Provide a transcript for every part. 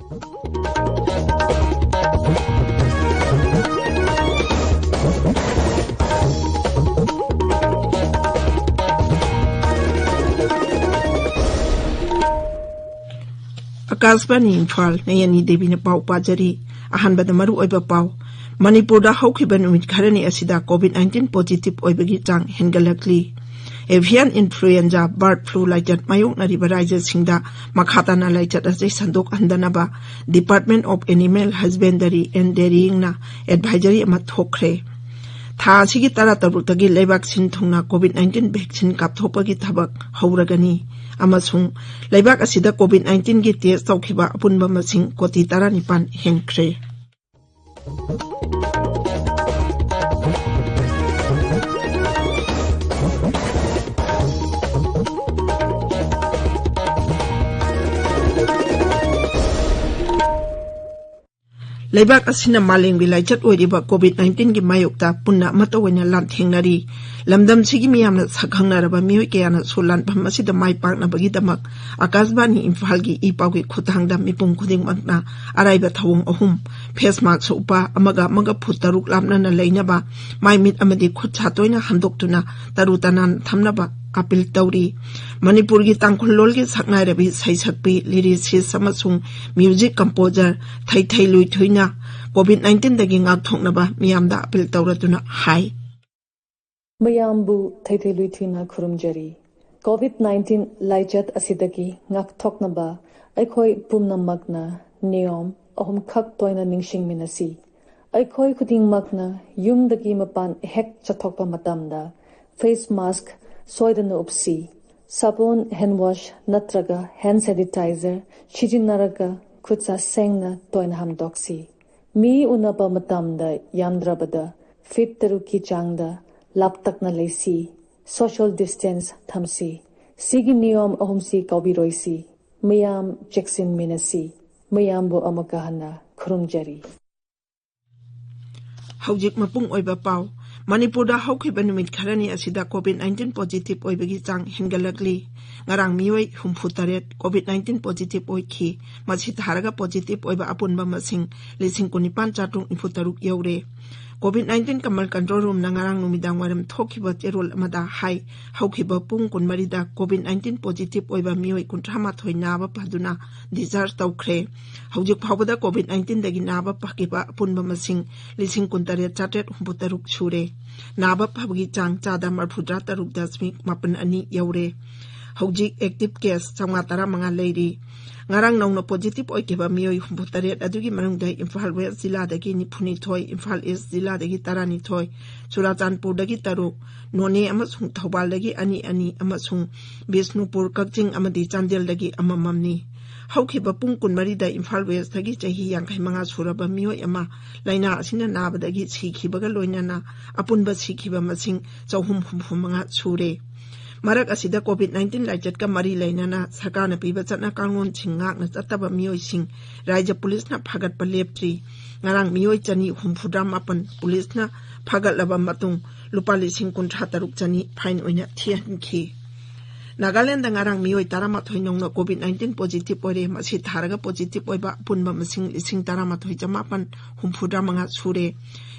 आकाशवाणी इम्फाल नयनी देवी ने पाव पाजरी अहनबद मरु ओइबा पाव मणिपुर हौखिबा नुमित खरनी असिदा कोविड-19 पॉजिटिव ओइबगी चांग हेनगलकली एवियन इन्फ्लुएंजा बर्ड फ्लू लाइचत मायोकनरिबा राज्यसिंगदा मखाताना लाइचत असै संदोक हंदनबा department of animal husbandry and डेयरिंगना एडवाइजरी अमा थोखरे था असिगी तरा तरुतगी लेबाक सिनथुंगना कोविड-19 वैक्सीन कापथोपगी थबक हौरगनी अमसुंग लेबाक असिदा कोविड-19 गी टेस्ट तौखिबा अपुनबा मसिंग कोटी 19 हेनख्रे लेबाक असिना मालेंगी लाइचत ओइरिबा कोविड-19 की मायोक्ता पुन्ना मतोवैना लांथेंगनरी लमदम सिगी मियामना सखंगनरबा मियोय कयाना सोलान भमसिदा माइ पाकनबगी दमक आकाशवाणी इम्फाल की इपाउगी खुथांगदा मिपुम खुदिंगमकना अराइबा थवोंग अहुम फेस मास्क उपा अमगा मगा फुट तरुक लामनना लेनबा माइ मिट अमदि खुद छातोइना हमदोक्तुना तरुतनान थमनबा अपील तौरी मणिपुर की तांखुलोल के सकनाइरबी सैसक्पी लिरिसिस्ट अमसुंग म्यूजिक कंपोजर थैथै लुइथुइना कोविड-19 दगी ngakthognaba miyamda appeal tawratuna hai mayambu thaithi luithina khurumjari covid-19 laichat asidagi ngakthognaba aikhoi pumnamakna niyom ahum khak toina ningsing minasi aikhoi khudingmakna yumdagi mapan hek chathokpa matamda face mask soidana upsi sabun hand wash natraga hand sanitizer chijinaraga khutsa sengna toina hamdoksi मी उनपा मतमदा यामद्रबदा fit तरुकी चांगदा लापतकना Lesi social distance थमसी सिगी नियम अहुमसी कौबिरोइसी मयाम चेक्सिन मिनसी मयामबो अमकहना खुरुमजरी हौजिक मपुंग ओइबा पाव मणिपुर हौखिबा नुमित खरनी असिदा कोविड-19 positive ओइबगी चांग हेनगलकली ngarang mioi 68 covid positive ओइखी मछि धारगा positive ओइबा अपुनबा मसिंग 19,493 you're covid Kamal control room नंगारांग नुमिदांग warm थोखिबा चेरोल अमदा high हौखिबा Pung कुनमरिदा covid positive ओइबा मिoi 38 Naba पदुना discharge तौखरे हौजिक फावदा कोविड-19 दगी नाबा पकिबा अपुनबा मसिंग 19,493 सुरे नाबा फबगी चांग चादा 43.2 you're हौजिक active case 115 Larry ngarang nongno positive oikeba mioi 68 adugi manungda Imphal West Jilla dagi 92 Imphal East Jilla dagi 12 Churachandpur dagi 3 None amasung Thobal dagi 2 amasung Bisnupur Kakching amadi Chandel dagi amamamni haukiba pung kunmari da Imphal West dagi chahi 59 suraba mioi ama laina asina naba dagi sikhibaga loinana apunba sikhiba masing 309 sure Marak asida COVID-19 laichat ka mari lainana sarkarna piba chatna kangon chingakna chataba mioi sing raja police na phagat paleptri ngarang mioi chani humphudram apan police na phagat laba matung lupa 1,36 chani fine oina thian khi Nagaland ngarang mioi 13 nongno COVID-19 positive ore masi tharaga positive oiba punba masing 13 humphudram anga sure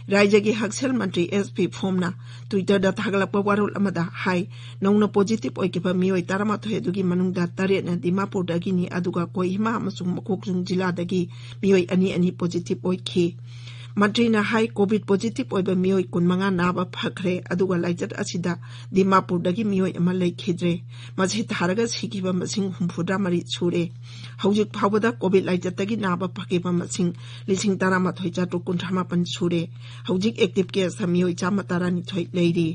Raja ki Haksel Mantri SP Formna Twitter da Tagalapa Warul Amada Hai Nongna positive oikipa mioi 13 dugi manungda taret na Dimapur dagini aduga Kohima amasung Makokjung Jilla dagi mioi ani positive oiki Mantri na hai COVID positive oiba mioi 15 naba phakre aduga laichat asida Dimapur dagi mioi ama leikhidre machi tharaga sikiba masing humphudra mari sure hawjik phawada COVID laichat dagi naba phakiba masing 13,493 sure hawjik active case mioi 193 leiri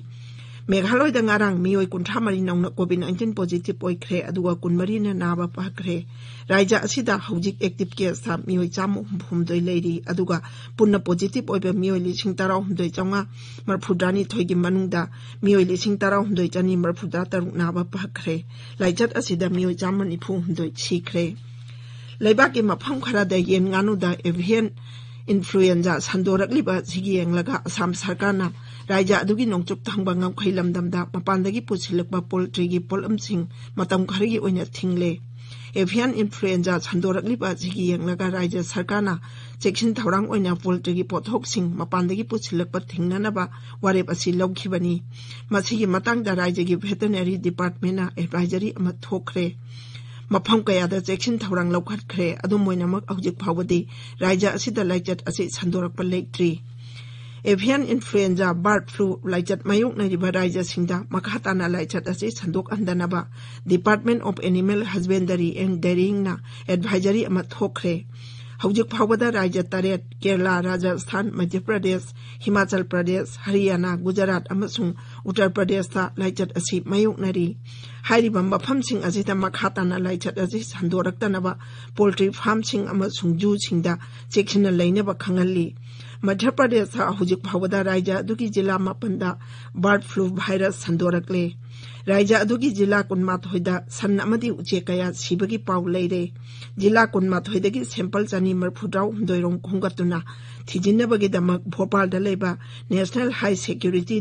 Meghaloi da ngarang mioi 13 nongna COVID-19 positive oikre aduga 12 na naba phakre Raja asida hawjik active case mioi 102 leiri aduga punna positive oiba mioi 19,900 marphudrani thoigi manungda mioi 19,900 naba phakre laichat asida mioi 194 sikre Leibaki mafam khara da yen nganu da avian influenza sandorakliba sigi yenglaga Assam sarkarna raja adugi nongchup thangba ngamkhai lamdamda mapandagi pusilakba poultry gi polamsing matam kharigi oina thingle avian influenza संदोरकलिबा जिगी यंगलगा राज्य सरकारना चेक्सिन थौरांग ओइना poultry पोथोकसिंग मपानदगी पुछिलकपा थिंगनानबा वारेप असि लौखिबनी मसिगी मतंगदा राज्यगी veterinary डिपार्टमेंटना advisory अमा थोखरे मफम कयादा चेक्सिन थौरांग लौखटखरे अदुम मोइनामक हौजिक फावदी राज्य असिदा लाइचत असि संदोरकपा लेक्ट्री एवियन इन्फ्लुएंजा बर्ड फ्लू लाइचत मायोकनरिबा राज्यसिंगदा मखाताना लाइचत असि संदोकअंदनबा department of animal husbandry and डेयरिंगना एडवाइजरी अमा थोखरे हौजिक फावदा राज्य 3 केरला राजस्थान मध्य प्रदेश हिमाचल प्रदेश हरियाणा गुजरात अमसुंग उत्तर प्रदेशता लाइचत असि मायोकनरी हाइरिबा मफमसिंग असिदा मखाताना लाइचत असि संदोरक्तनबा पोल्ट्री फार्मसिंग अमसुंग जूसिंगदा चेक्सिन लैनबा खंगल्ली मध्य प्रदेश हौजिक फावदा राज्य अदुगी जिला 4 बर्ड फ्लू वायरस संदोरकले राज्य अदुगी जिला 18 सन अमदी उचे कया सिबगी पाउ लेरे जिला 18 सैंपल 249 खुंगतुना थिजिनबगीदमक भोपाल लेबा national high security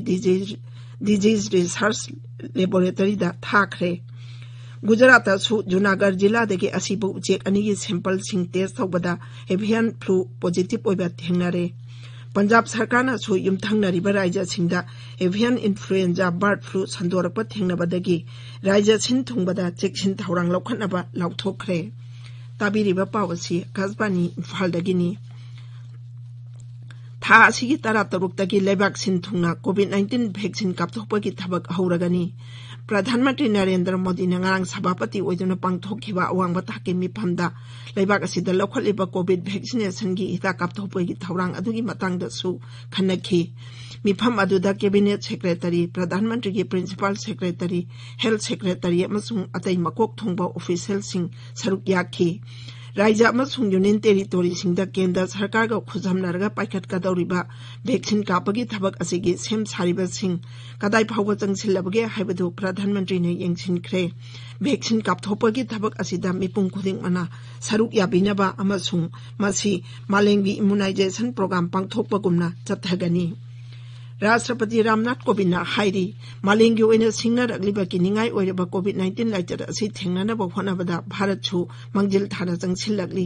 disease research laboratory दा थाखरे गुजरात जूनागढ़ जिला असिबु उचेक अनिगी सैंपल सिंग टेस्ट तौबदा एवियन फ्लू पॉजिटिव ओइबा थेंगनारे पंजाब सरकारना युमथंगनरिबा राज्यसिंगदा एवियन इन्फ्लुएंजा बर्ड फ्लू संदोरकपा थेंगनबदगी राज्य सिन थुंगबदा चेक्सिन थौरांग लौखटनबा लाउथोखरे ताबिरिबा पावसी आकाशवाणी इम्फालदगिनी था असिगी 13 लेबाक सिन थुंगना कोविड-19 वैक्सीन कापथोकपगी थबक हौरगनी प्रधानमंत्री नरेंद्र मोदी नंगांग सभापति ओइदुना पांगथोखिबा अवांगबा थाके मिफमदा लेबाक असिदा लौखटलिबा कोविड वैक्सीनेशन की हिदा कापथोकपगी थौरांग अदुगी मतंगदसु खनखि मिफम अदुदा कैबिनेट सेक्रेटरी प्रधानमंत्री की प्रिंसिपल सेक्रेटरी हेल्थ सेक्रेटरी अमसुंग अतै मकोक थोंबा ऑफिशियल सिंग सरुक याखि राज्य अमसुंग यूनियन टेरिटोरी सिंगदा केंद्र सरकार का खुजमनरगा पाइखटकदौरिबा वैक्सीन कापगी थबक असिगी सेम सारिबा सिंग कदाई फावबा चंगसिलबगे हाइबदु प्रधानमंत्री ने यंगसिनख्रे वैक्सीन कापथोपगी थबक असिदा मिपुंग खुदिंग मना सरुक याबिनबा अमसुंग मसी मालेंगी इम्यूनाइजेशन प्रोग्राम पांगथोकपगुमना चथगनी राष्ट्रपति रामनाथ कोविंद हाइरी मालेंगी ओइना सिंगनरकलिबा किनिंगाई ओइरबा कोविड-19 लाइचत असि थेंगननबा होनबदा भारत छु मंजिल थाना चंगसिलगली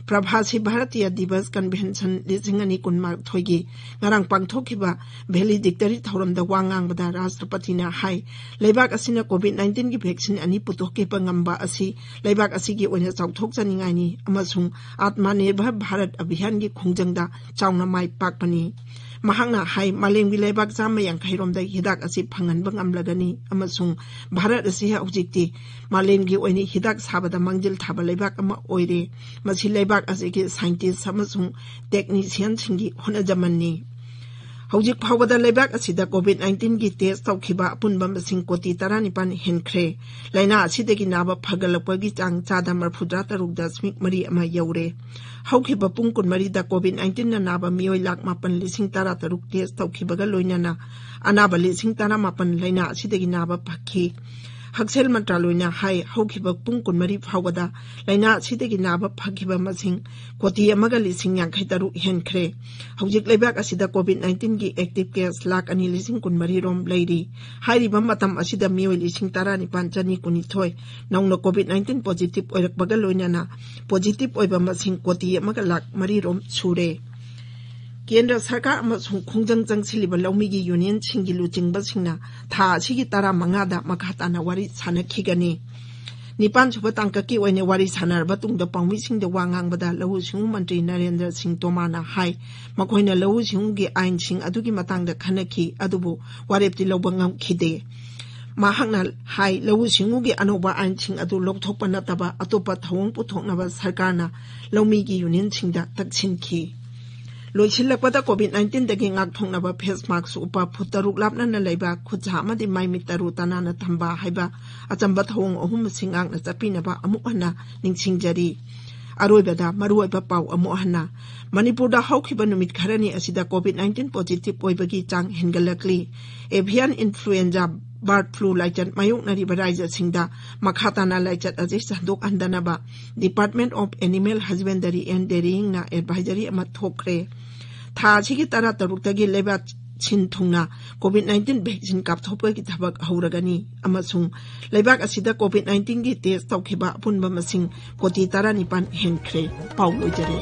प्रवासी भारतीय दिवस कन्वेंशन 2019 गी ngarang pangthokhiba valedictory thauramda wangangbada राष्ट्रपतिना हाई लेबाक असिना कोविड-19 की वैक्सीन अनि पुतोके पंगंबा असि लेबाक असिगी ओइना चौथोक चनिंगाइनी अमसुंग आत्मनिर्भर भारत अभियान की खोंजंगदा चाउना माइ पाकपनी महांगना हाई मालेंगी लेबाक 150 हिदाक असि फंगनबा ngamlagani अमसुंग भारत असि हौजिक्ति मालेंगी ओइनी हिदाक साबदा मंजिल थाबा लेबाक अमा ओइरे मसि लेबाक असिगी साइंटिस्ट अमसुंग टेक्नीशियन सिंगी होनजमन्नी हौजिक फावदा लेबाक असिदा कोविड-19 की टेस्ट तौखिबा अपुनबा मसिंग कोटी 19 हेनख्रे लाइना असिदगी नाबा फगलपगी चांग 473.3 अमा यौरे हौखिबा पुंग 12 दा कोविड-19 ना नाबा मियोय लाख 9,13 टेस्ट तौखिबगा लोइनाना अनाबा 13 लाइना असिदगी नाबा फखि हक्सेल मंत्रालयना हाई हौखिबा पुंग 12 फावदा लाइना असिदगी नाबा फखिबा मसिंग कोटी 1,53 हेनख्रे हौजिक लेबाक असिदा कोविड-19 की एक्टिव केस 2,12,13 रोम लैरी हाइरिबा मतम असिदा मियोय 19,919 नौना कोविड-19 पॉजिटिव ओइरकबगा लोइनाना पॉजिटिव ओइबा मसिंग कोटी 1,03 रोम सुरे केंद्र सरकार अमसुंग खोंजंग चंगसिलिबा लौमिगी यूनियन सिंगी लुचिंगबसिंगना था असिगी 15 दा मखाताना वारी सानखिगनी निपान सुबह तांककी ओइने वारी सानरबा तुंगदा पांगमिसिंगदा वांगांगबदा लहु सिंगु मंत्री नरेंद्र सिंह तोमारना हाई मखोइना लहु सिंगुगी आइन सिंग अदुगी मतांगदा खनखि अदुबु वारेपति लौबा ngamkhide महांगना हाई लहु सिंगुगी अनोबा आइन सिंग अदु लौथोकपा नतबा अतोपा थवंग पुथोकनबा सरकारना लौमिगी यूनियन सिंगदा तकसिनखि लोइसिलकपदा कोविड-19 दगी ngakthongnaba face mask upa फुतरुक लापना लेबा खुजा अमदि माइमि तरु तनाना थंबा हाइबा अचंबा थवंग अहुम सिंगांगना चपिनबा अमुहना निंगसिंगजरी अरोइबदा मरुइबा पाउ अमुहना मणिपुरदा हौखिबा नुमित खरनी असिदा कोविड-19 पॉजिटिव ओइबगी चांग हेनगलकली एवियन इन्फ्लुएंजा बर्ड फ्लू लाइचत मायोकनरिबा राज्यसिंगदा मखाताना लाइचत अजि संदोक अंदनबा department of animal husbandry and dairying ना एडवाइजरी अमा थोखरे था असिगी 13 लेबा sin thungna COVID-19 vaccine kapthopga ki thabak hauragani amasung leibak asida COVID-19 gi test tawkhiba apunba masing koti 19 henkre paulojare